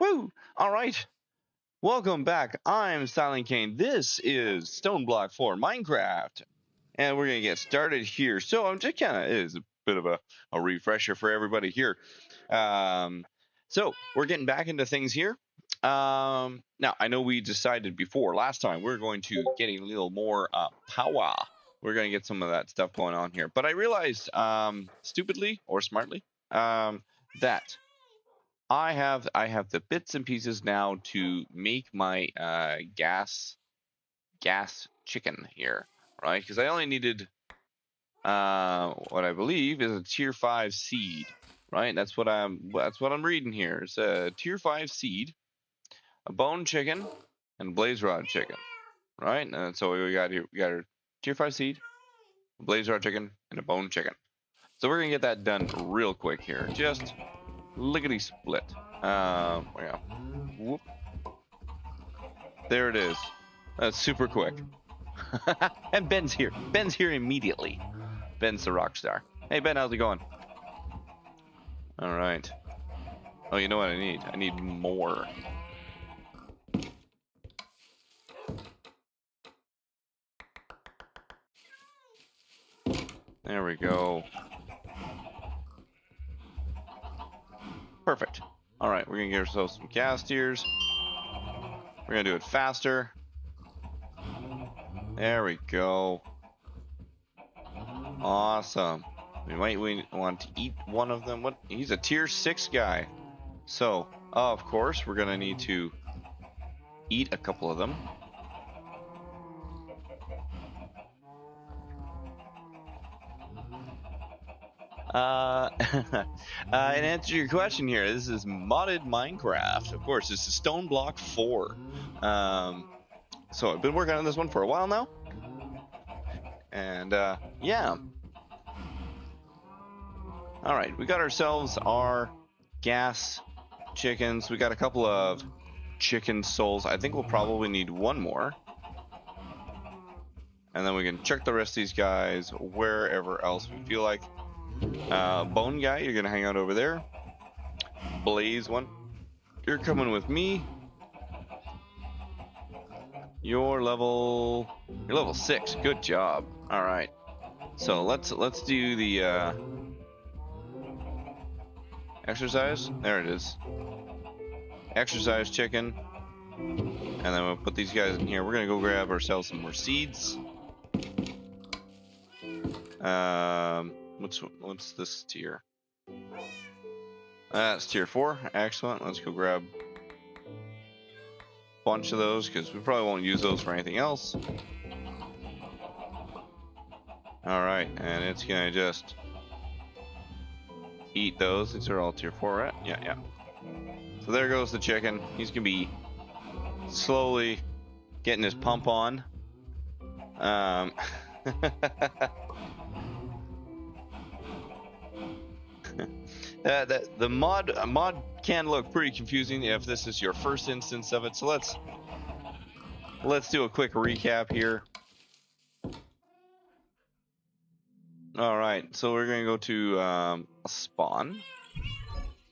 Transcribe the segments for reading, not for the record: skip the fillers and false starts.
Woo! All right. Welcome back. I'm SilentKain. This is Stone Block 4 Minecraft. And we're going to get started here. So I'm just kind of, it is a bit of a refresher for everybody here. Um, so we're getting back into things here. Now, I know we decided before last time we're going to getting a little more power. We're going to get some of that stuff going on here. But I realized, stupidly or smartly, that I have the bits and pieces now to make my gas chicken here, right? Because I only needed what I believe is a tier 5 seed, right? That's what I'm reading here. It's a tier 5 seed, a bone chicken, and a blaze rod chicken, right? And so we got here. We got our tier 5 seed, a blaze rod chicken, and a bone chicken. So we're gonna get that done real quick here. Just lickety split. Yeah. Whoop. There it is. That's super quick. And Ben's here. Ben's here immediately. Ben's the rock star. Hey Ben, how's it going? All right. Oh, you know what I need? I need more. There we go. Perfect. All right, we're gonna get ourselves some gas tiers. We're gonna do it faster. There we go. Awesome. We might want to eat one of them. What? He's a tier 6 guy. So, of course, we're gonna need to eat a couple of them. In answer to your question here, this is modded Minecraft. Of course, this is Stone Block 4. So I've been working on this one for a while now. And, yeah. Alright, we got ourselves our gas chickens. We got a couple of chicken souls. I think we'll probably need one more. And then we can chuck the rest of these guys wherever else we feel like. Bone guy, you're gonna hang out over there. Blaze one, you're coming with me. You're level 6. Good job. All right. So let's do the exercise. There it is. Exercise chicken. And then we'll put these guys in here. We're gonna go grab ourselves some more seeds. What's this tier? That's tier 4. Excellent. Let's go grab a bunch of those because we probably won't use those for anything else. Alright, and it's gonna just eat those. These are all tier 4, right? Yeah. So there goes the chicken. He's gonna be slowly getting his pump on. The mod can look pretty confusing if this is your first instance of it. So let's do a quick recap here. All right, so we're gonna go to spawn.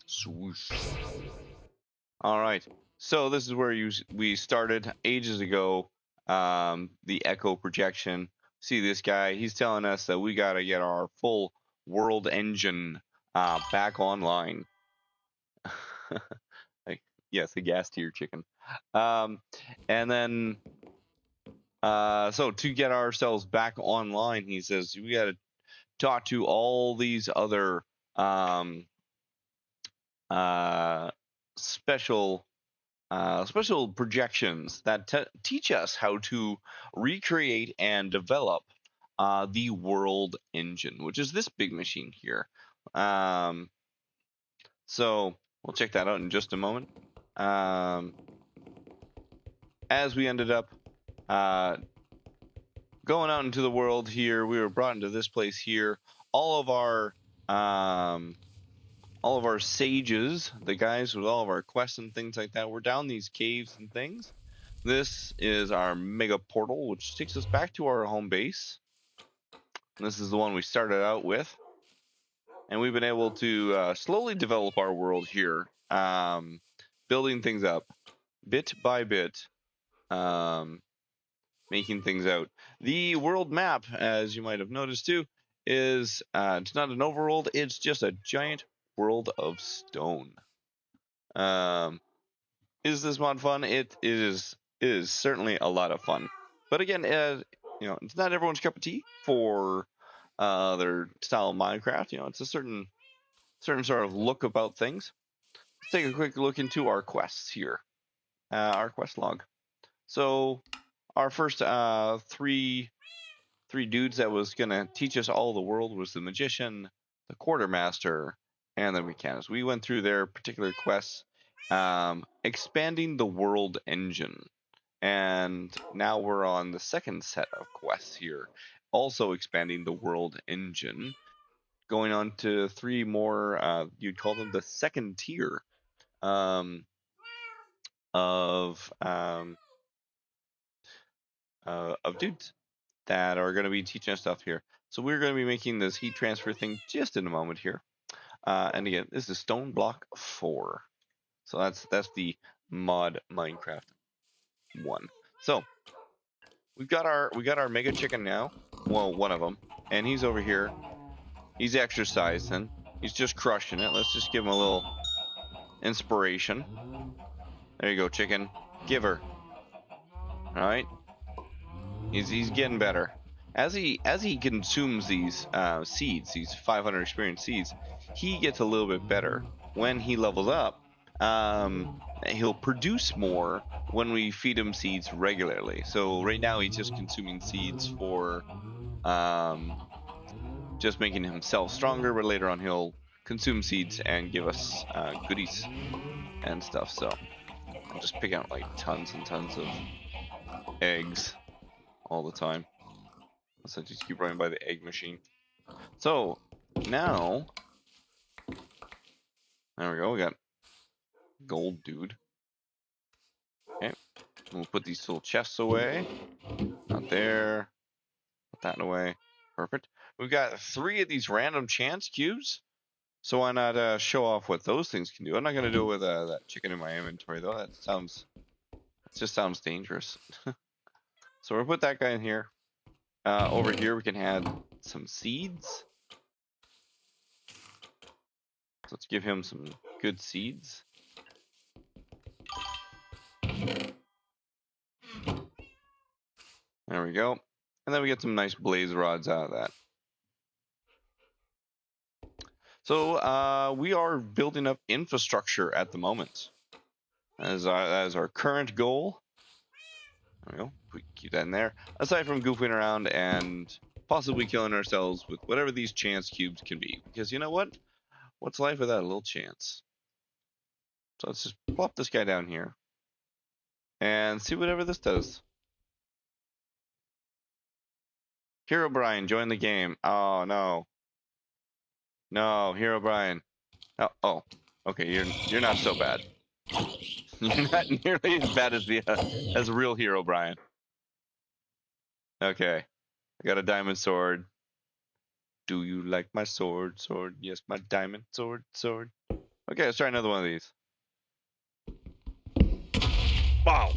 Swoosh. All right, so this is where we started ages ago. The echo projection. See this guy? He's telling us that we gotta get our full world engine back online. Yes, a gas tier chicken. And then so to get ourselves back online, he says we got to talk to all these other special projections that teach us how to recreate and develop the world engine, which is this big machine here. So we'll check that out in just a moment. As we ended up going out into the world here, we were brought into this place here. All of our sages, the guys with all of our quests and things like that, we're down these caves and things. This is our mega portal, which takes us back to our home base. This is the one we started out with. And we've been able to slowly develop our world here. building things up bit by bit, making things out. The world map, as you might have noticed too, is it's not an overworld, it's just a giant world of stone. Is this mod fun? It is certainly a lot of fun. But again, it's not everyone's cup of tea for their style of Minecraft. It's a certain sort of look about things. Let's take a quick look into our quests here. Our quest log. So our first three dudes that was gonna teach us all the world was the magician, the quartermaster, and the mechanist. We went through their particular quests, expanding the world engine, and now we're on the second set of quests here, also expanding the world engine. Going on to 3 more, you'd call them the second tier of dudes that are going to be teaching us stuff here. So we're going to be making this heat transfer thing just in a moment here. And again, this is Stone Block 4. So that's the mod Minecraft 1. So we got our mega chicken now. Well, one of them, and he's over here. He's exercising. He's just crushing it. Let's just give him a little inspiration. There you go, chicken. Give her. All right. He's getting better. As he consumes these seeds, these 500 experience seeds, he gets a little bit better. When he levels up, he'll produce more when we feed him seeds regularly. So right now he's just consuming seeds for just making himself stronger, but later on he'll consume seeds and give us goodies and stuff. So I'm just picking out like tons and tons of eggs all the time. So just keep running by the egg machine. So now, there we go. We got gold dude. Okay, we'll put these little chests away. Not there. Put that away. Perfect. We've got 3 of these random chance cubes. So why not show off what those things can do? I'm not gonna do it with that chicken in my inventory though. It just sounds dangerous. So we'll put that guy in here. Over here we can add some seeds. So let's give him some good seeds. There we go. And then we get some nice blaze rods out of that. So we are building up infrastructure at the moment. As our current goal. There we go. We keep that in there. Aside from goofing around and possibly killing ourselves with whatever these chance cubes can be. Because you know what? What's life without a little chance? So let's just plop this guy down here. And see whatever this does. Hero Brian, join the game. Oh no. No, Hero Brian. Oh. Okay, you're not so bad. You're not nearly as bad as real Hero Brian. Okay. I got a diamond sword. Do you like my sword? Sword. Yes, my diamond sword. Sword. Okay, let's try another one of these. Wow.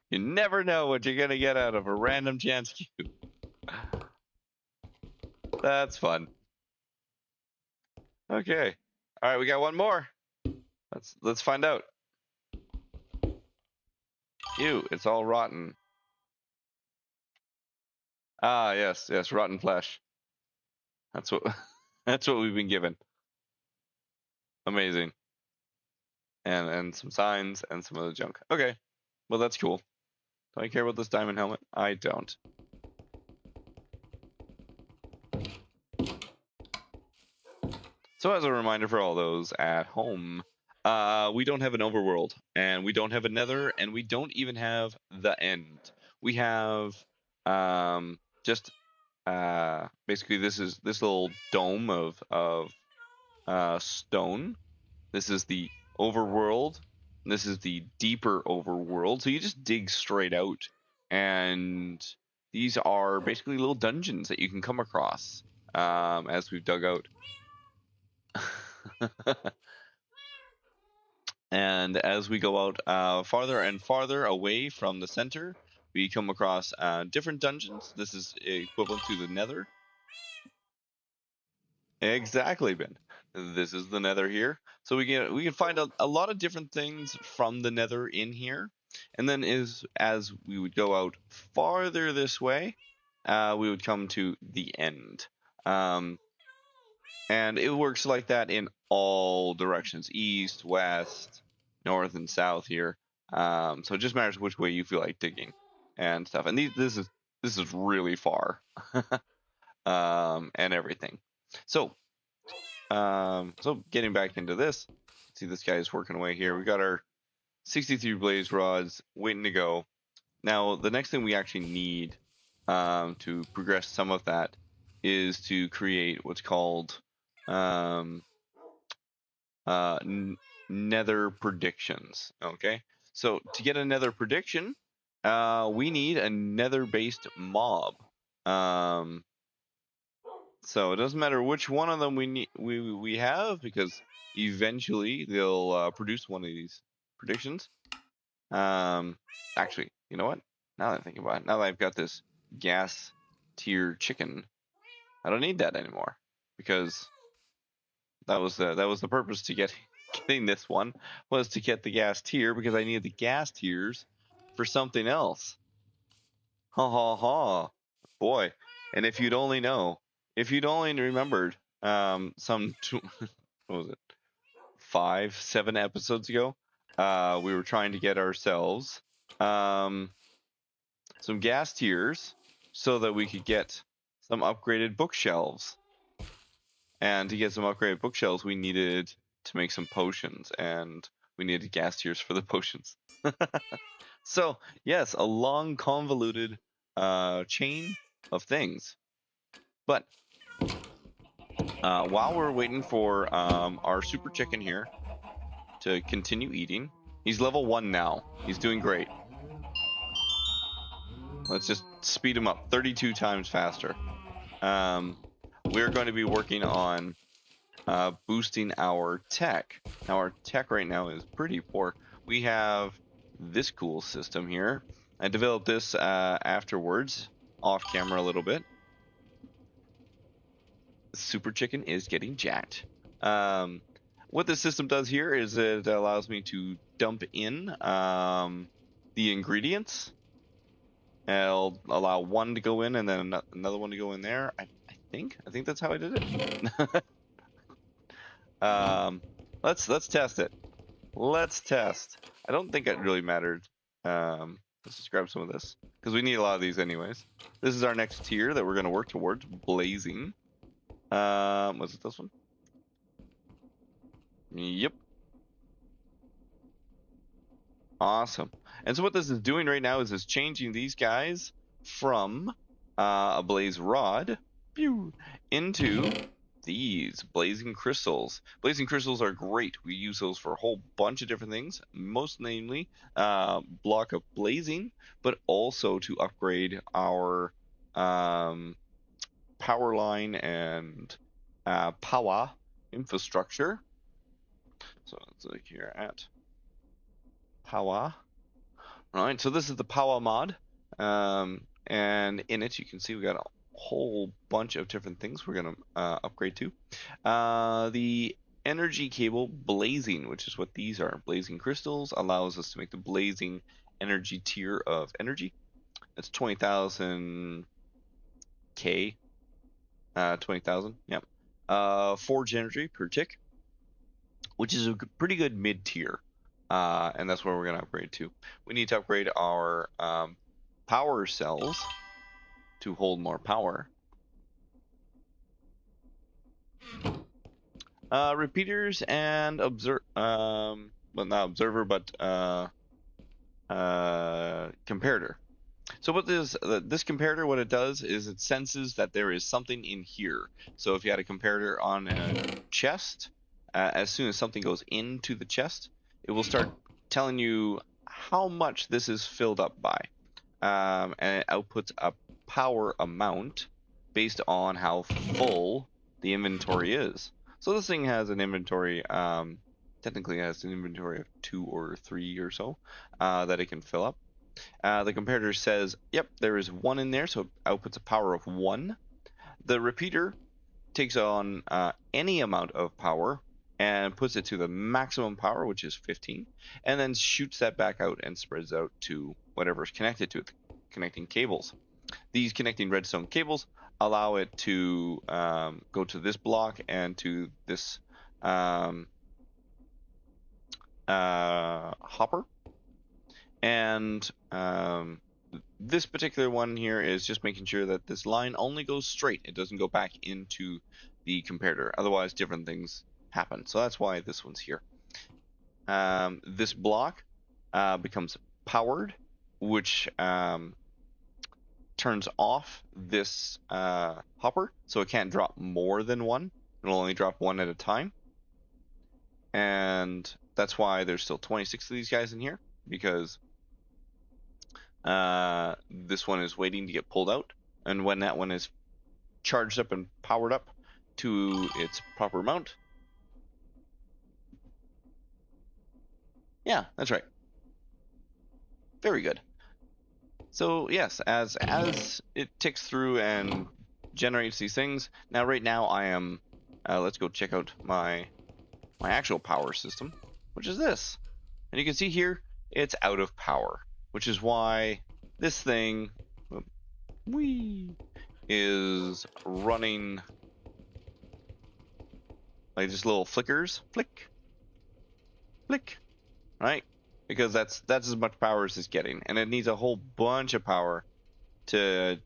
You never know what you're gonna get out of a random chance cube. That's fun. Okay. All right, we got one more. Let's find out. Ew, it's all rotten. Ah, yes, rotten flesh. That's what we've been given. Amazing. And some signs and some other junk. Okay. Well, that's cool. Do I care about this diamond helmet? I don't. So as a reminder for all those at home, we don't have an overworld, and we don't have a nether, and we don't even have the end. We have just basically this little dome of stone. This is the overworld. This is the deeper overworld. So you just dig straight out, and these are basically little dungeons that you can come across. as we've dug out. And as we go out farther and farther away from the center, we come across different dungeons. This is equivalent to the Nether. Exactly, Ben. This is the Nether here. So we can find a lot of different things from the Nether in here. And then as we would go out farther this way, we would come to the end. And it works like that in all directions, east, west, north, and south here. So it just matters which way you feel like digging and stuff. And this is really far, and everything. So getting back into this, see this guy is working away here. We got our 63 blaze rods waiting to go. Now the next thing we actually need to progress some of that is to create what's called nether predictions. Okay, so to get a nether prediction, we need a nether based mob. So it doesn't matter which one of them we have, because eventually they'll produce one of these predictions. Actually, you know what? Now that I think about it, now that I've got this gas tier chicken, I don't need that anymore, because that was the purpose to getting this one, was to get the gas tier, because I needed the gas tiers for something else. Ha ha ha, boy! And if you'd only remembered, what was it, 5-7 episodes ago, we were trying to get ourselves some gas tiers so that we could get some upgraded bookshelves. And to get some upgraded bookshelves, we needed to make some potions, and we needed gas tiers for the potions. So yes, a long, convoluted chain of things. But while we're waiting for our super chicken here to continue eating, he's level 1 now. He's doing great. Let's just speed him up 32 times faster. We're going to be working on boosting our tech. Now our tech right now is pretty poor. We have this cool system here. I developed this afterwards, off camera a little bit. Super chicken is getting jacked. What this system does here is it allows me to dump in the ingredients. I'll allow one to go in and then another one to go in there. I think that's how I did it. Let's test it. Let's test. I don't think it really mattered. Let's just grab some of this, because we need a lot of these anyways. This is our next tier that we're going to work towards, blazing. Was it this one? Yep. Awesome. And so what this is doing right now is it's changing these guys from a blaze rod into these blazing crystals. Blazing crystals are great. We use those for a whole bunch of different things, most namely block of blazing, but also to upgrade our power line and power infrastructure. So let's look here at power. All right, so this is the power mod, and in it you can see we got a whole bunch of different things we're going to upgrade to. The energy cable blazing, which is what these are. Blazing crystals allows us to make the blazing energy tier of energy. It's 20,000 K. 20,000, yep. Forge energy per tick, which is a pretty good mid tier. And that's where we're going to upgrade to. We need to upgrade our power cells to hold more power. Repeaters and well, not observer, but comparator. So what this comparator, what it does is it senses that there is something in here. So if you had a comparator on a chest, as soon as something goes into the chest, it will start telling you how much this is filled up by, and it outputs a power amount based on how full the inventory is. So this thing has an inventory, technically has an inventory of 2 or 3 or so that it can fill up. The comparator says, yep, there is 1 in there, so it outputs a power of 1. The repeater takes on any amount of power and puts it to the maximum power, which is 15, and then shoots that back out and spreads out to whatever's connected to it, connecting cables. These connecting redstone cables allow it to go to this block and to this hopper. And this particular one here is just making sure that this line only goes straight. It doesn't go back into the comparator. Otherwise, different things happen. So that's why this one's here. This block becomes powered, which turns off this hopper, so it can't drop more than 1. It'll only drop 1 at a time. And that's why there's still 26 of these guys in here, because this one is waiting to get pulled out, and when that one is charged up and powered up to its proper amount. Yeah, that's right. Very good. So yes, as it ticks through and generates these things. Now right now I am let's go check out my actual power system, which is this. And you can see here it's out of power, which is why this thing is running like just little flickers, flick, flick, right? Because that's as much power as it's getting, and it needs a whole bunch of power to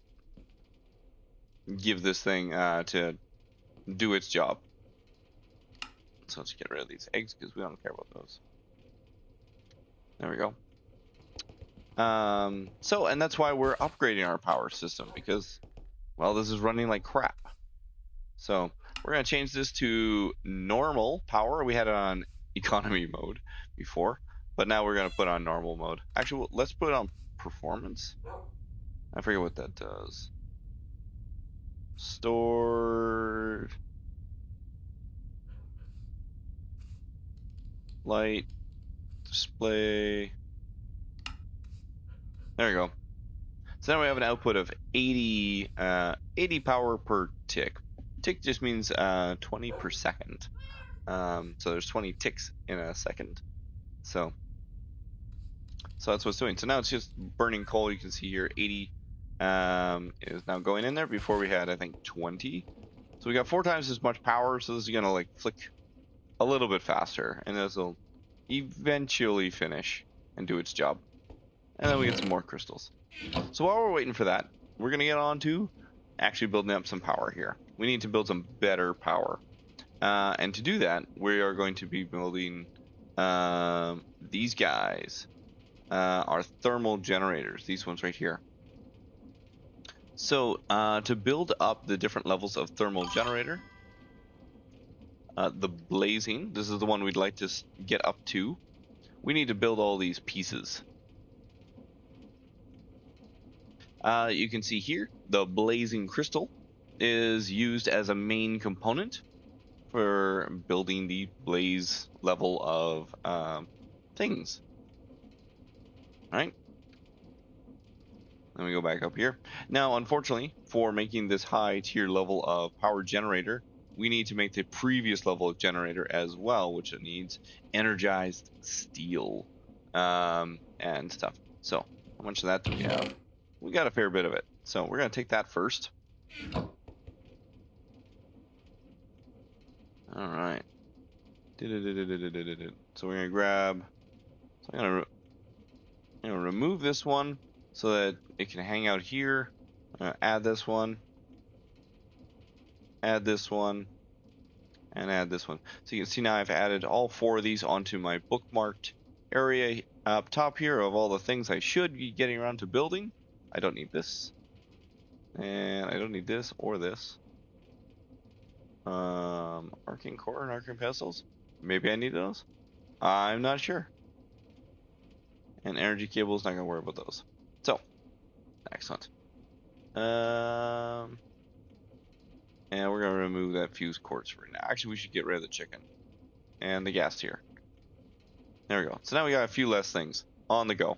give this thing to do its job. So let's get rid of these eggs because we don't care about those. There we go. So, and that's why we're upgrading our power system, because, well, this is running like crap. So we're going to change this to normal power. We had it on economy mode before, but now we're going to put on normal mode. Actually, let's put it on performance. I forget what that does. Stored light display. There we go. So now we have an output of 80 power per tick. Tick just means 20 per second. So there's 20 ticks in a second. So that's what it's doing. So now it's just burning coal. You can see here 80 is now going in there. Before we had, I think, 20. So we got 4 times as much power. So this is gonna like flick a little bit faster, and this will eventually finish and do its job. And then we get some more crystals. So while we're waiting for that, we're going to get on to actually building up some power here. We need to build some better power. And to do that, we are going to be building these guys, our thermal generators, these ones right here. So to build up the different levels of thermal generator, the blazing, this is the one we'd like to get up to. We need to build all these pieces. You can see here the blazing crystal is used as a main component for building the blaze level of things. All right. Let me go back up here. Now, unfortunately, for making this high tier level of power generator, we need to make the previous level of generator as well, which it needs energized steel and stuff. So how much of that do we have? We got a fair bit of it. So we're going to take that first. All right. So we're going to grab, so I'm going to remove this one so that it can hang out here. Add this one, and add this one. So you can see now I've added all 4 of these onto my bookmarked area up top here of all the things I should be getting around to building. I don't need this, and I don't need this or this. Arcane core and arcane pedestals. Maybe I need those. I'm not sure. And energy cables, not gonna worry about those. So, excellent. And we're going to remove that fuse quartz for now. Actually, we should get rid of the chicken. And the gas tier. There we go. So now we got a few less things on the go.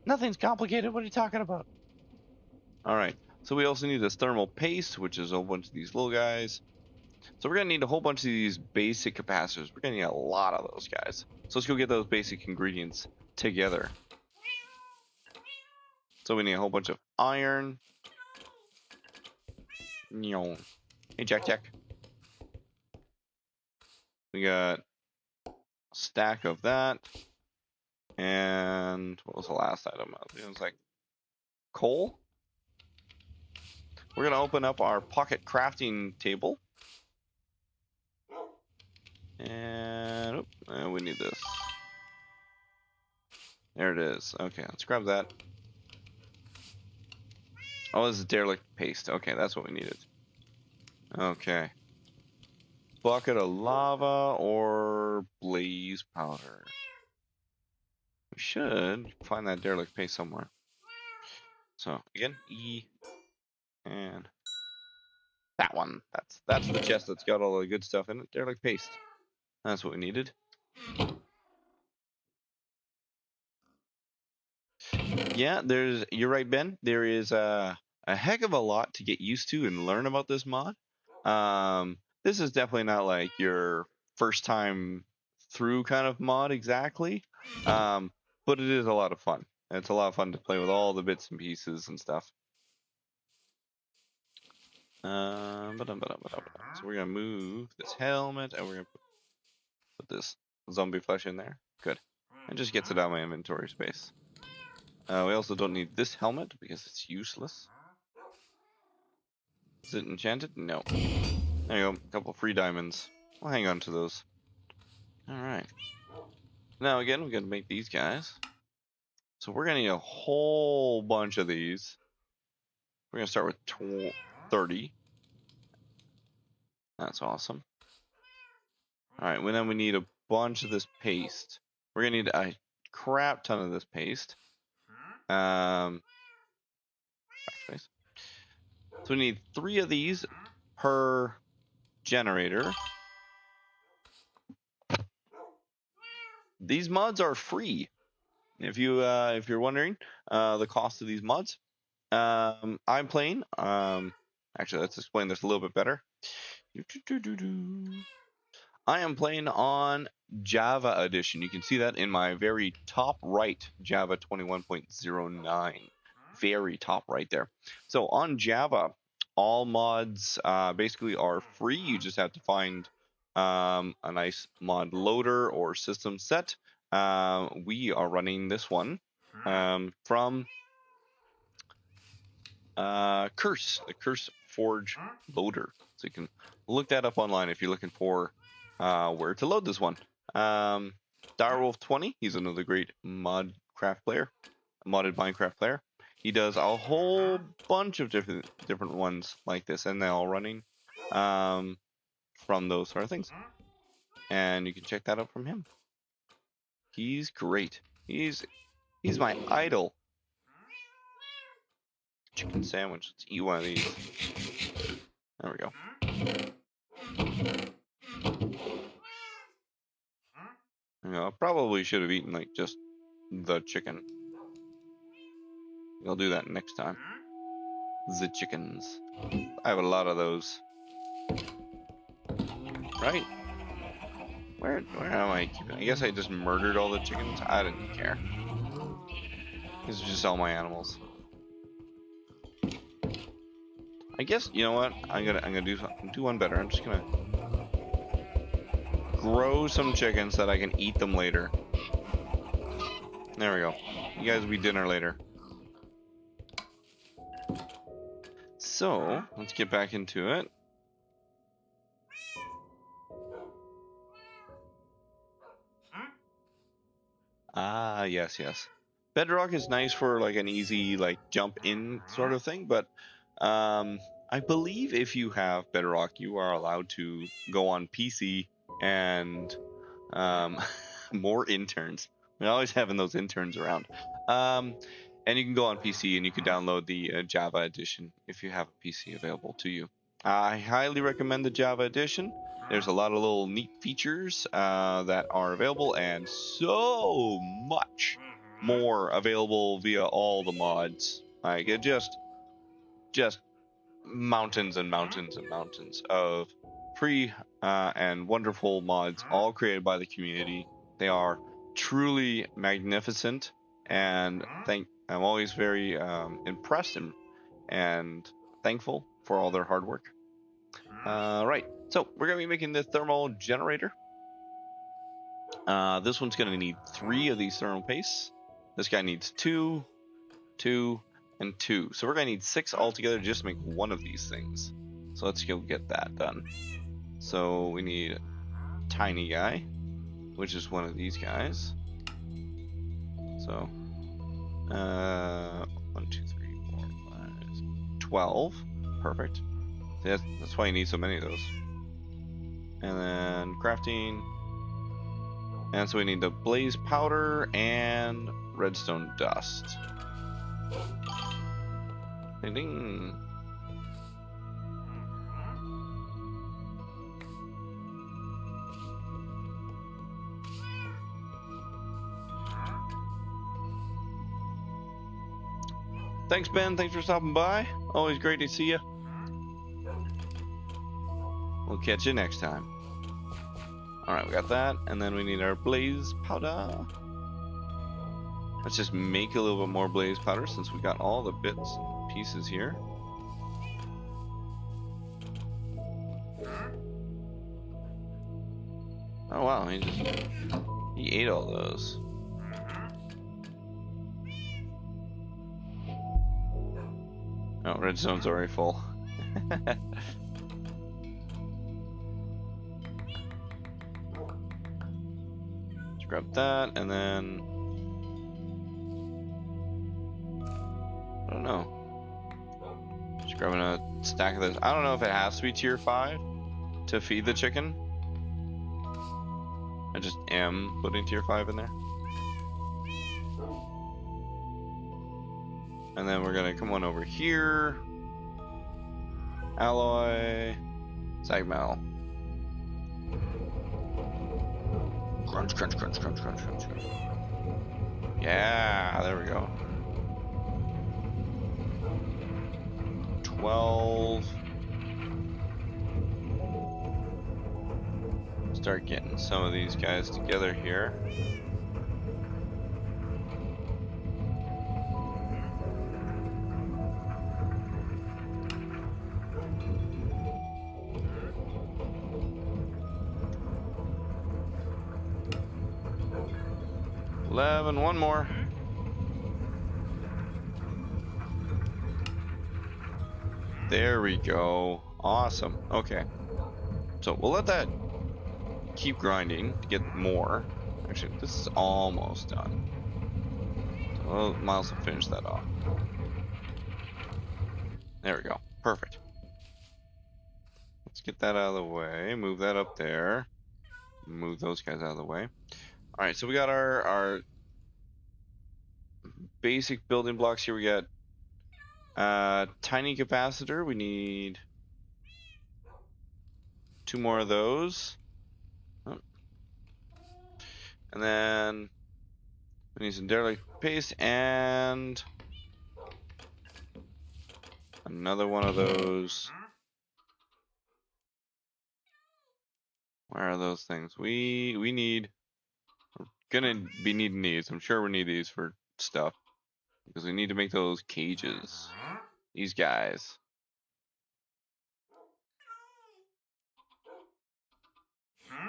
Nothing's complicated. What are you talking about? All right. So we also need this thermal paste, which is a whole bunch of these little guys. So we're going to need a whole bunch of these basic capacitors. We're going to need a lot of those guys. So let's go get those basic ingredients together. So we need a whole bunch of iron. Hey, Jack Jack. We got a stack of that. And what was the last item? It was like coal. We're going to open up our pocket crafting table. And we need this. There it is. Okay, let's grab that. Oh, this is derelict paste. Okay, that's what we needed. Okay. Bucket of lava or blaze powder. We should find that derelict paste somewhere. So again, E and that one. That's the chest that's got all the good stuff in it. Derelict paste. That's what we needed. Yeah, you're right, Ben. There is a heck of a lot to get used to and learn about this mod. This is definitely not like your first time through kind of mod exactly. But it is a lot of fun. It's a lot of fun to play with all the bits and pieces and stuff. So we're gonna move this helmet and we're gonna put this zombie flesh in there. Good. It just gets it out of my inventory space. We also don't need this helmet because it's useless. Is it enchanted? No. There you go. A couple free diamonds. We'll hang on to those. Alright. Now again, we're going to make these guys. So we're going to need a whole bunch of these. We're going to start with 30. That's awesome. Alright, well, then we need a bunch of this paste. We're going to need a crap ton of this paste. Backspace. So we need 3 of these per generator. These mods are free. If you're wondering the cost of these mods, I'm playing. Actually, let's explain this a little bit better. I am playing on Java Edition. You can see that in my very top right, Java 21.09. Very top right there. So on Java, all mods basically are free. You just have to find a nice mod loader or system set. We are running this one from Curse, the Curse Forge loader. So you can look that up online if you're looking for where to load this one. Direwolf 20, he's another great modded Minecraft player. He does a whole bunch of different ones like this, and they're all running from those sort of things. And you can check that out from him. He's great. He's my idol. Chicken sandwich. Let's eat one of these. There we go. I probably should have eaten like just the chicken. I'll do that next time. The chickens. I have a lot of those. Right? Where am I keeping? I guess I just murdered all the chickens. I didn't care. These are just all my animals. I guess you know what? I'm gonna do one better. I'm just gonna grow some chickens so that I can eat them later. There we go. You guys will be dinner later. So let's get back into it. Ah, yes. Bedrock is nice for like an easy like jump in sort of thing, but I believe if you have Bedrock, you are allowed to go on PC and more interns. We're always having those interns around. And you can go on PC and you can download the Java edition if you have a PC available to you. I highly recommend the Java edition. There's a lot of little neat features that are available, and so much more available via all the mods. Like it just mountains and mountains and mountains of free and wonderful mods, all created by the community. They are truly magnificent, and I'm always very impressed and thankful for all their hard work. Right, so we're gonna be making the thermal generator. This one's gonna need 3 of these thermal pastes. This guy needs 2, 2, and 2. So we're gonna need 6 altogether just to make one of these things. So let's go get that done. So we need a tiny guy, which is one of these guys. So 1, 2, 3, 4, 5, 12. Perfect. That's why you need so many of those. And then crafting. And so we need the blaze powder and redstone dust. Ding ding. Thanks, Ben. Thanks for stopping by. Always great to see you. We'll catch you next time. Alright, we got that. And then we need our blaze powder. Let's just make a little bit more blaze powder since we got all the bits and pieces here. Oh wow, he ate all those. Oh, redstone's already full. Let's grab that, and then I don't know. Just grabbing a stack of this. I don't know if it has to be tier 5 to feed the chicken. I just am putting tier 5 in there. And then we're gonna come on over here. Alloy. Sagmel. Crunch, crunch, crunch, crunch, crunch, crunch, crunch. Yeah, there we go. 12. Start getting some of these guys together here. One more. There we go. Awesome. Okay. So we'll let that keep grinding to get more. Actually, this is almost done. So Miles will finish that off. There we go. Perfect. Let's get that out of the way. Move that up there. Move those guys out of the way. Alright, so we got our basic building blocks here. We got tiny capacitor. We need 2 more of those. Oh. And then we need some derelict paste and another one of those. Where are those things? We're gonna be needing these. I'm sure we need these for stuff because we need to make those cages. These guys.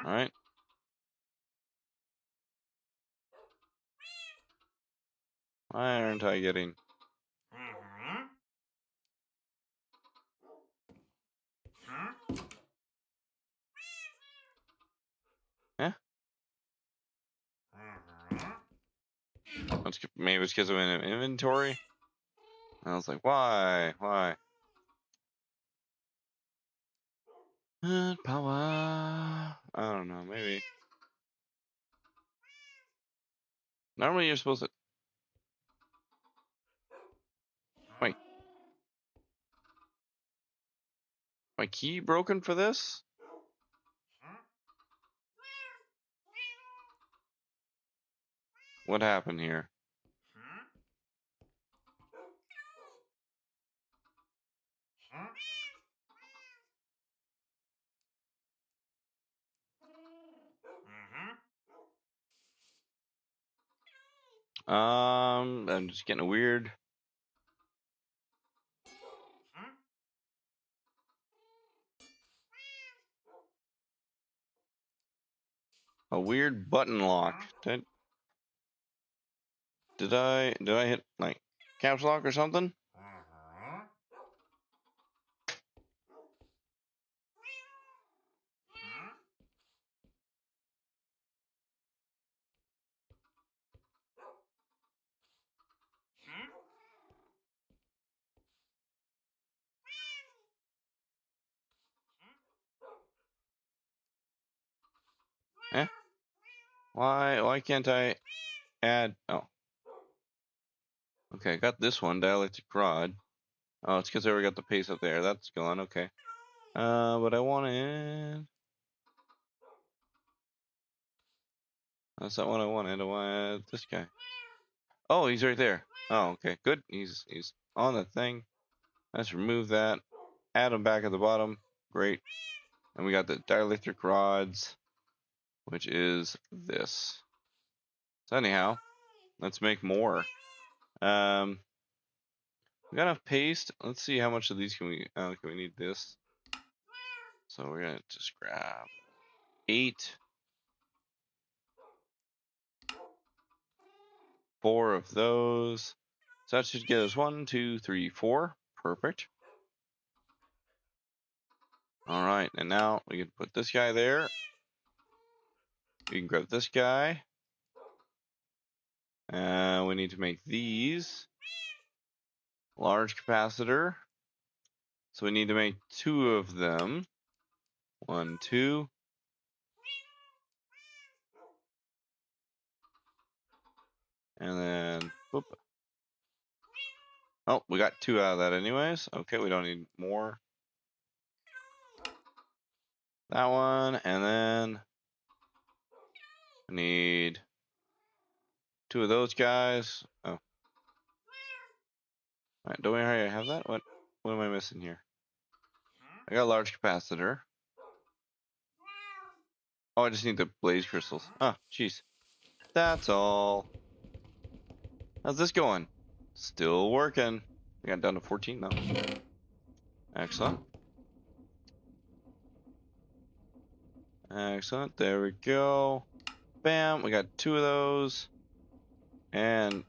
All right. Why aren't I getting? Yeah. Maybe it's because of an inventory. I was like, why? Power. I don't know. Maybe. Normally you're supposed to. My key broken for this? What happened here? I'm just getting a weird button lock. Did I hit like caps lock or something? Eh? Why can't I add? Oh, okay. I got this one, dielectric rod. Oh, it's because I already got the paste up there. That's gone. Okay. But I wanted. That's not what I wanted. I wanted this guy. Oh, he's right there. Oh, okay. Good. He's on the thing. Let's remove that. Add him back at the bottom. Great. And we got the dielectric rods, which is this. So anyhow, let's make more. We got enough paste. Let's see how much of these can we need this. So we're gonna just grab 8, 4 of those. So that should get us 1, 2, 3, 4. Perfect. All right, and now we can put this guy there. We can grab this guy. We need to make these. Large capacitor. So we need to make 2 of them. 1, 2. And then, whoop. Oh, we got 2 out of that anyways. Okay, we don't need more. That one, and then I need 2 of those guys. Oh. All right, don't we already have that? What am I missing here? I got a large capacitor. Oh, I just need the blaze crystals. Oh, jeez. That's all. How's this going? Still working. We got down to 14 though. Excellent. Excellent. There we go. Bam. We got 2 of those. And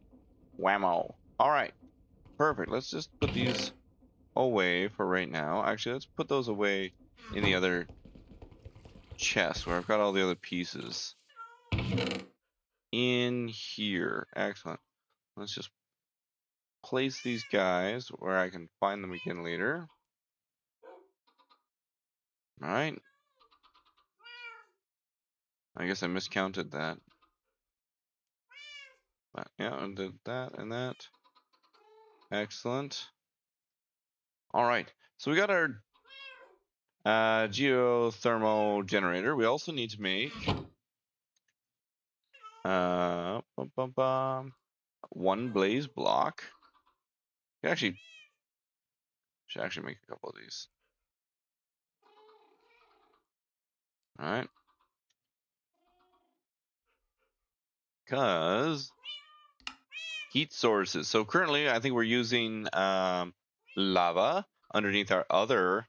whammo. All right. Perfect. Let's just put these away for right now. Actually, let's put those away in the other chest where I've got all the other pieces. In here. Excellent. Let's just place these guys where I can find them again later. All right. I guess I miscounted that. But yeah, I did that and that. Excellent. All right. So we got our geothermal generator. We also need to make one blaze block. Should actually make a couple of these. All right. Because heat sources. So currently, I think we're using lava underneath our other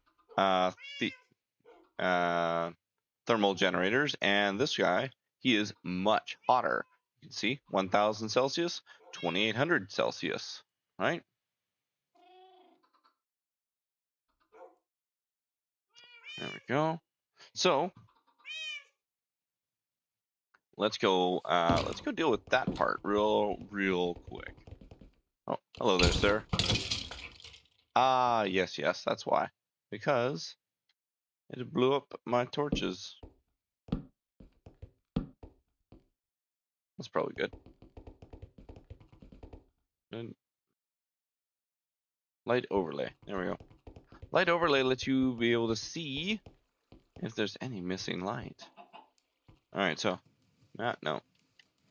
thermal generators, and this guy, he is much hotter. You can see 1000 Celsius, 2800 Celsius, right? There we go. So let's go deal with that part real quick. Oh, hello there, sir. Ah, yes, that's why. Because it blew up my torches. That's probably good. And light overlay. There we go. Light overlay lets you be able to see if there's any missing light. All right, so no,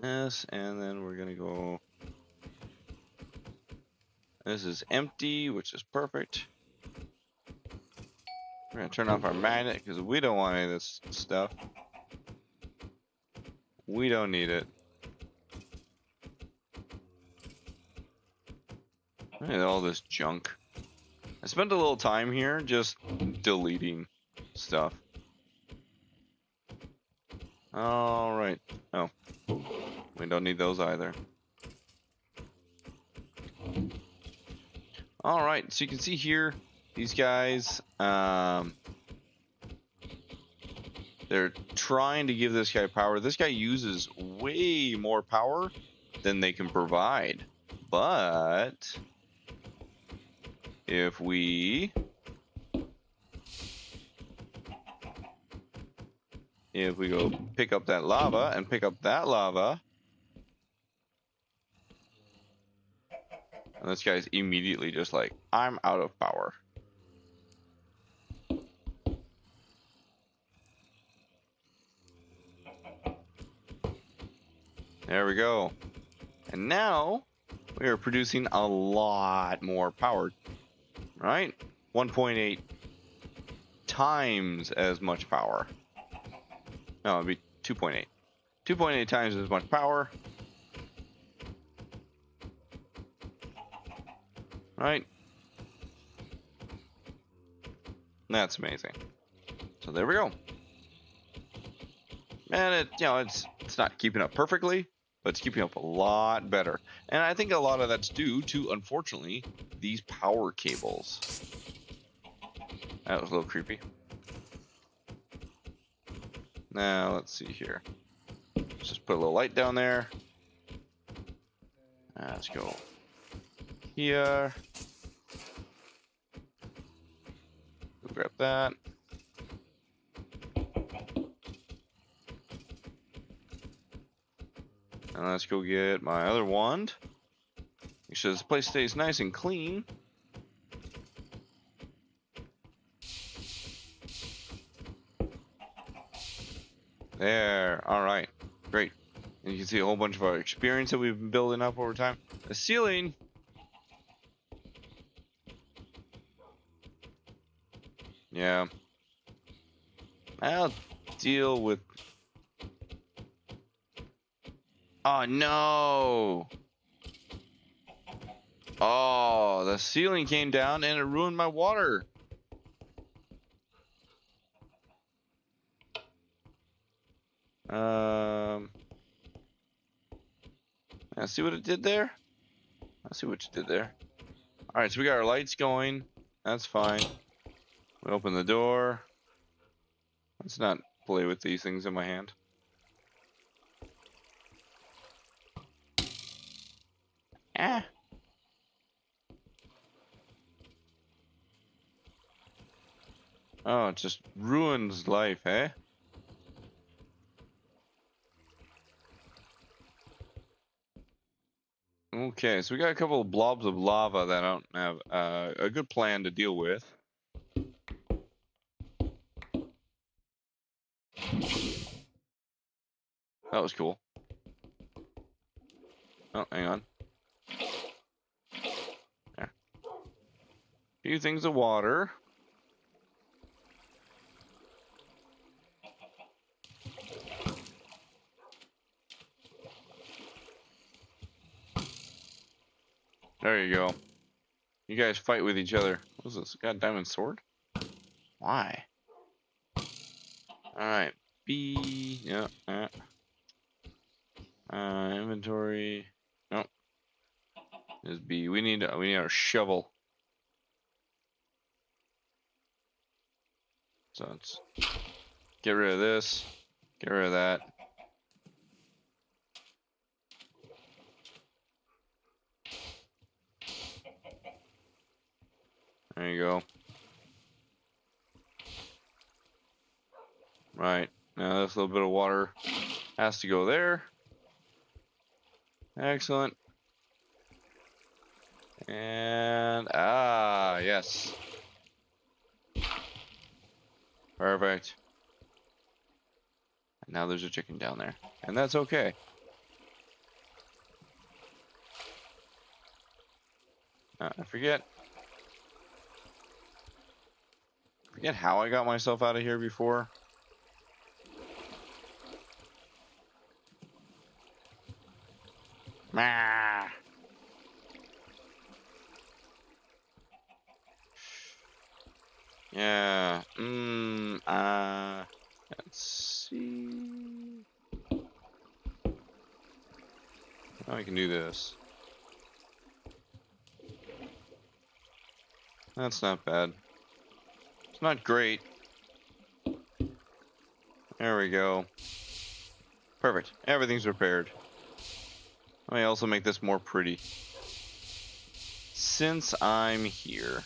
this, and then we're gonna go. This is empty, which is perfect. We're gonna turn off our magnet because we don't want any of this stuff. We don't need it. Look at all this junk. I spent a little time here just deleting stuff. All right. Oh, we don't need those either. All right. So you can see here, these guys, they're trying to give this guy power. This guy uses way more power than they can provide. But if we go pick up that lava and pick up that lava, and this guy's immediately just like, I'm out of power. There we go. And now we are producing a lot more power, right? 1.8 times as much power. No, it'd be 2.8. 2.8 times as much power. Right? That's amazing. So there we go. And it's not keeping up perfectly, but it's keeping up a lot better. And I think a lot of that's due to, unfortunately, these power cables. That was a little creepy. Now, let's see here. Let's just put a little light down there. Let's go here. Go grab that. And let's go get my other wand. Make sure this place stays nice and clean. There. All right. Great. And you can see a whole bunch of our experience that we've been building up over time. The ceiling. Yeah. I'll deal with... Oh, no. Oh, the ceiling came down and it ruined my water. I see what it did there. I see what you did there. All right, so we got our lights going. That's fine. We open the door. Let's not play with these things in my hand. Ah. Oh, it just ruins life, eh? Okay, so we got a couple of blobs of lava that I don't have a good plan to deal with. That was cool. Oh, hang on. There. A few things of water. There you go. You guys fight with each other. What is this? Got a diamond sword? Why? Alright. B. Yeah. Inventory. Nope. Is B. We need our shovel. So let's get rid of this. Get rid of that. There you go. Right. Now this little bit of water has to go there. Excellent. And yes. Perfect. And now there's a chicken down there. And that's okay. I forget how I got myself out of here before. Ah. Yeah. Let's see. Now I can do this. That's not bad. It's not great. There we go. Perfect. Everything's repaired. Let me also make this more pretty. Since I'm here.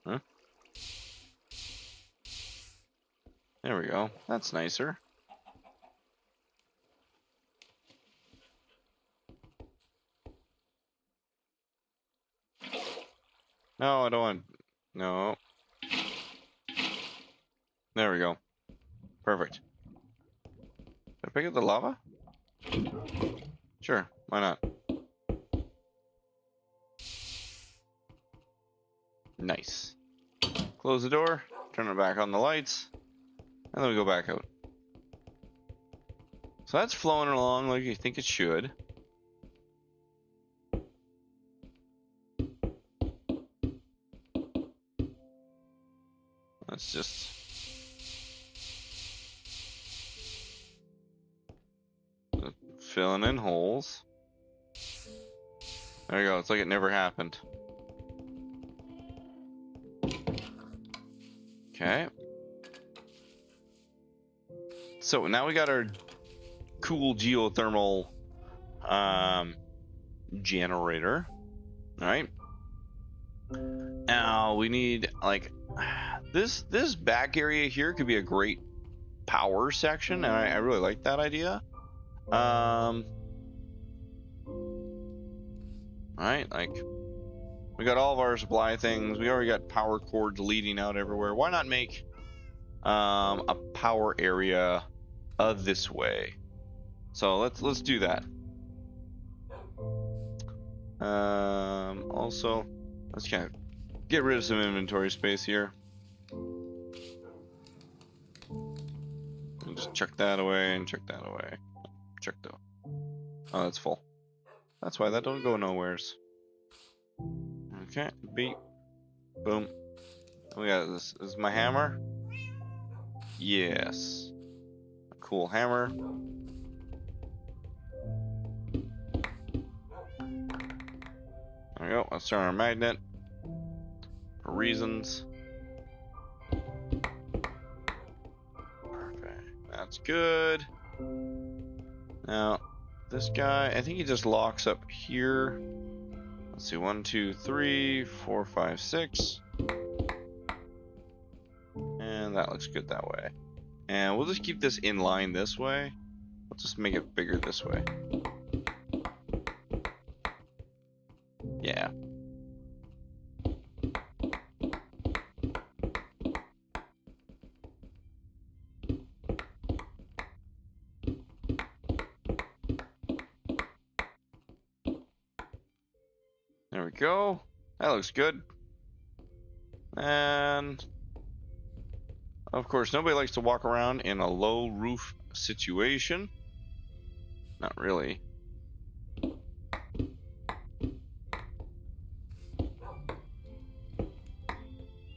Huh? There we go. That's nicer. No, I don't want... No. There we go. Perfect. Did I pick up the lava? Sure, why not? Nice. Close the door, turn it back on the lights, and then we go back out. So that's flowing along like you think it should. Let's just... filling in holes. There you go, it's like it never happened. Okay. So now we got our cool geothermal generator. Alright. Now we need like this back area here could be a great power section, and I really like that idea. Alright, like we got all of our supply things. We already got power cords leading out everywhere. Why not make a power area this way? So let's do that. Also, let's kind of get rid of some inventory space here. And just chuck that away and chuck that away. Chuck that. Oh, that's full. That's why that don't go nowheres. Okay, beep, boom. We got this. This is my hammer. Yes. A cool hammer. There we go. Let's turn our magnet for reasons. Perfect. That's good. Now, this guy, I think he just locks up here. Let's see, 1, 2, 3, 4, 5, 6. And that looks good that way. And we'll just keep this in line this way. Let's just make it bigger this way. Yeah. There we go. That looks good. And of course, nobody likes to walk around in a low roof situation. Not really.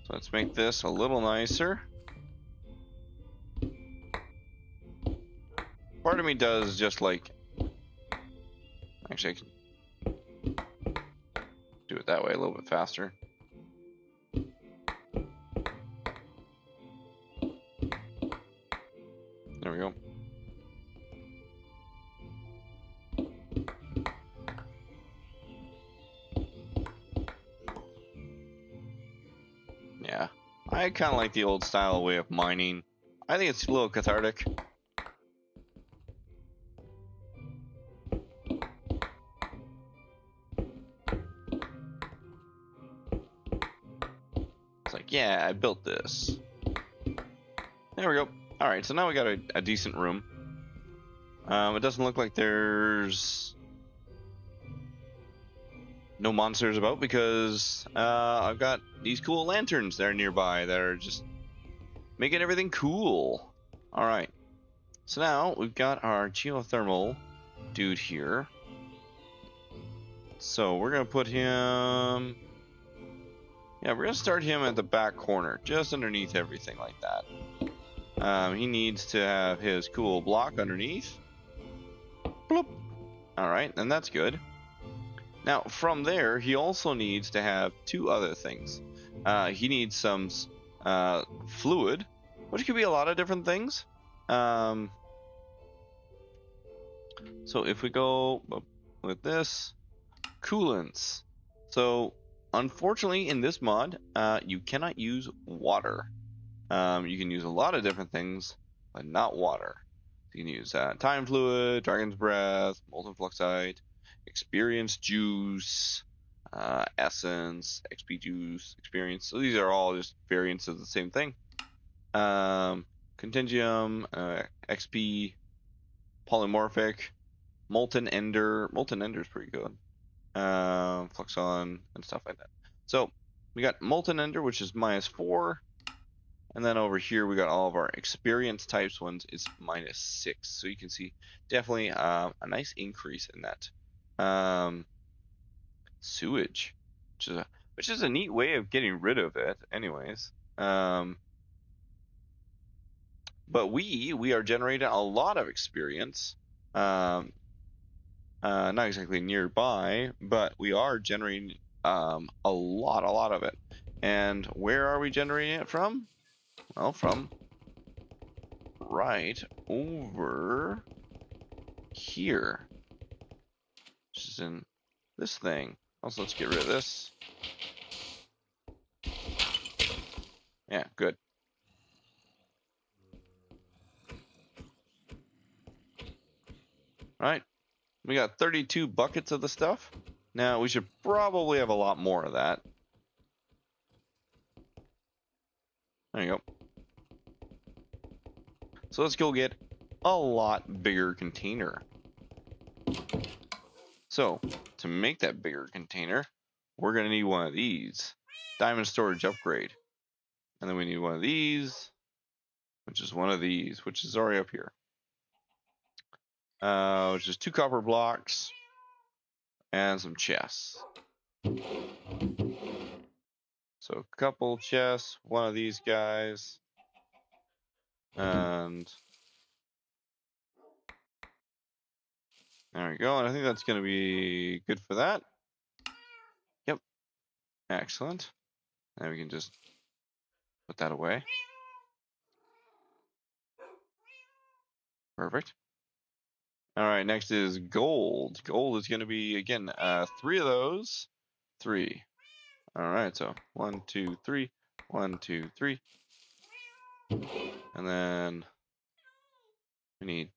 So let's make this a little nicer. Part of me does just like... Actually, I can do it that way a little bit faster. There we go. Yeah, I kind of like the old style way of mining. I think it's a little cathartic. It's like, yeah, I built this. There we go. All right, so now we got a decent room. It doesn't look like there's no monsters about because I've got these cool lanterns that are nearby that are just making everything cool. All right, so now we've got our geothermal dude here. So we're gonna put him. Yeah, we're gonna start him at the back corner, just underneath everything like that. He needs to have his cool block underneath. Bloop. All right, and that's good. Now, from there, he also needs to have two other things. He needs some fluid, which could be a lot of different things. So if we go with this, coolants. So unfortunately, in this mod, you cannot use water. You can use a lot of different things, but not water. You can use time fluid, dragon's breath, molten fluxite, experience juice, essence, XP juice, experience. So these are all just variants of the same thing. Contigium, XP, polymorphic, molten ender. Molten ender is pretty good. Fluxon and stuff like that. So we got molten ender, which is -4. And then over here, we got all of our experience types ones is -6. So you can see definitely a nice increase in that. Sewage, which is a neat way of getting rid of it anyways. But we are generating a lot of experience. Not exactly nearby, but we are generating a lot of it. And where are we generating it from? Well, from right over here, which is in this thing. Also, let's get rid of this. Yeah, good. All right, we got 32 buckets of the stuff. Now we should probably have a lot more of that. There you go. So let's go get a lot bigger container. So to make that bigger container, we're gonna need one of these. Diamond storage upgrade. And then we need one of these, which is one of these, which is already up here. Which is 2 copper blocks and some chests. So a couple chests, one of these guys, and there we go. And I think that's going to be good for that. Yep. Excellent. Now we can just put that away. Perfect. All right, next is gold. Gold is going to be, again, 3 of those. 3. All right, so 1, 2, 3. 1, 2, 3. And then we need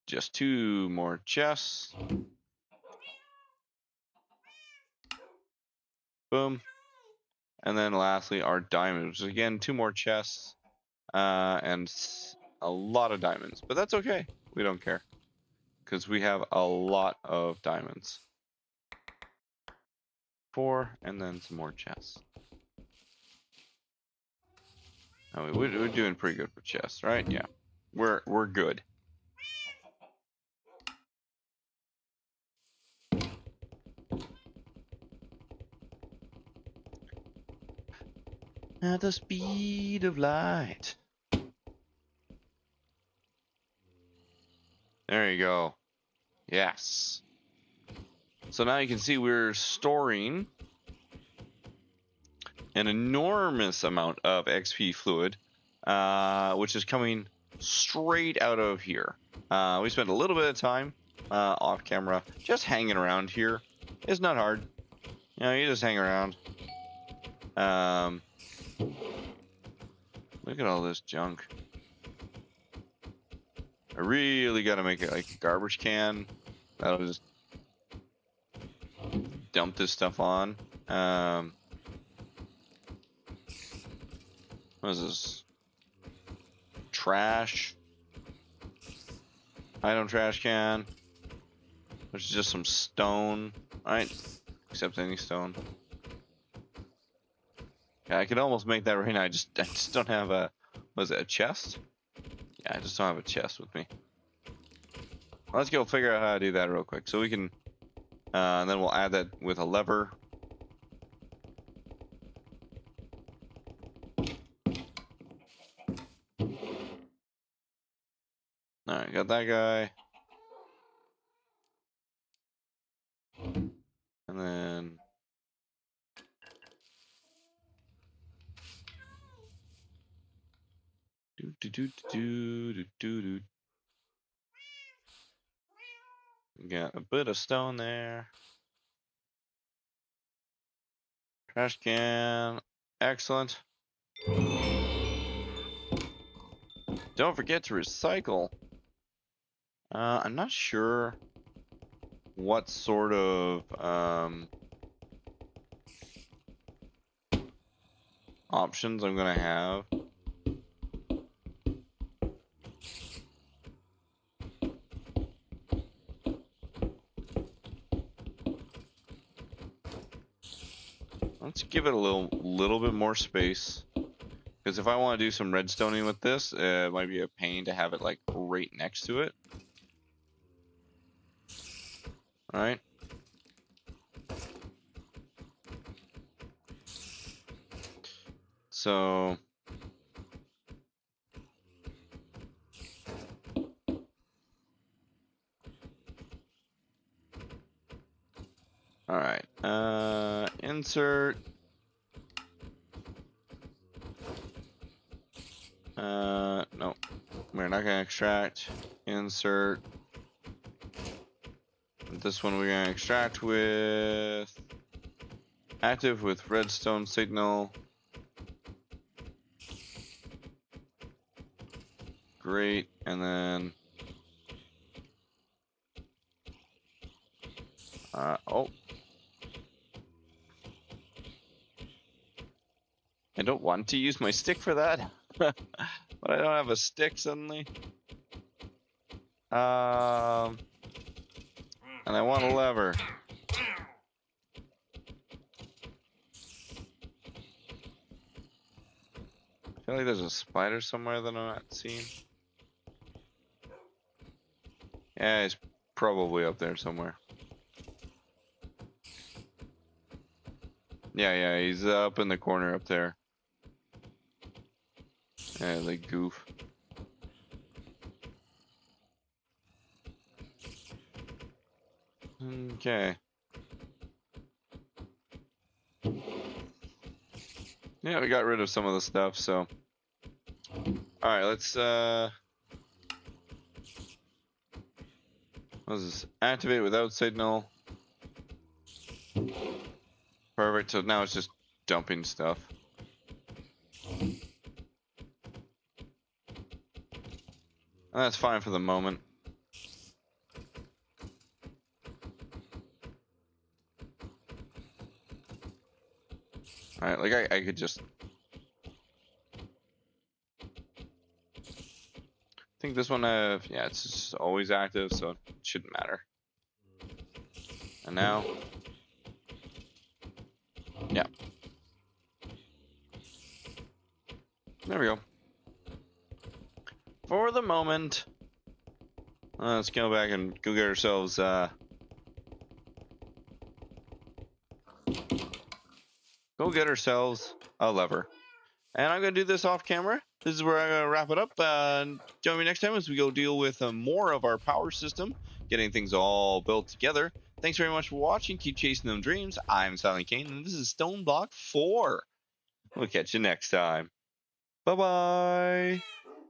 just 2 more chests. Boom. And then lastly, our diamonds, which is again 2 more chests and a lot of diamonds. But that's okay. We don't care because we have a lot of diamonds. 4 and then some more chests. Oh, we're doing pretty good for chests, right? Yeah, we're good. At the speed of light. There you go. Yes. So now you can see we're storing an enormous amount of XP fluid, which is coming straight out of here. We spent a little bit of time off camera just hanging around here. It's not hard. You know, you just hang around. Look at all this junk. I really got to make it like a garbage can. That'll just dump this stuff on. What is this? Trash. Item trash can. Which is just some stone. Alright. Accept any stone. Yeah, I could almost make that right now. I just don't have a... Was it a chest? Yeah, I just don't have a chest with me. Let's go figure out how to do that real quick. So we can... and then we'll add that with a lever. Alright, got that guy. And then... Got a bit of stone there. Trash can. Excellent. Don't forget to recycle. I'm not sure what sort of options I'm gonna have. Let's give it a little bit more space, because if I want to do some redstoning with this, it might be a pain to have it like right next to it. All right. So all right, insert. No, we're not gonna extract. Insert. This one we're gonna extract with active with redstone signal. Great, and then oh, I don't want to use my stick for that, but I don't have a stick suddenly. And I want a lever. I feel like there's a spider somewhere that I'm not seeing. Yeah, he's probably up there somewhere. Yeah, he's up in the corner up there. Yeah, the goof. Okay. Yeah, we got rid of some of the stuff, so. Alright, let's what is this? Activate without signal. Perfect, so now it's just dumping stuff. And that's fine for the moment. Alright, like I could just... I think this one, yeah, it's just always active, so it shouldn't matter. And now... Yeah. There we go. For the moment, let's go back and go get ourselves, a lever. And I'm going to do this off camera. This is where I'm going to wrap it up. Join me next time as we go deal with more of our power system, getting things all built together. Thanks very much for watching. Keep chasing them dreams. I'm SilentKain, and this is Stone Block 4. We'll catch you next time. Bye-bye.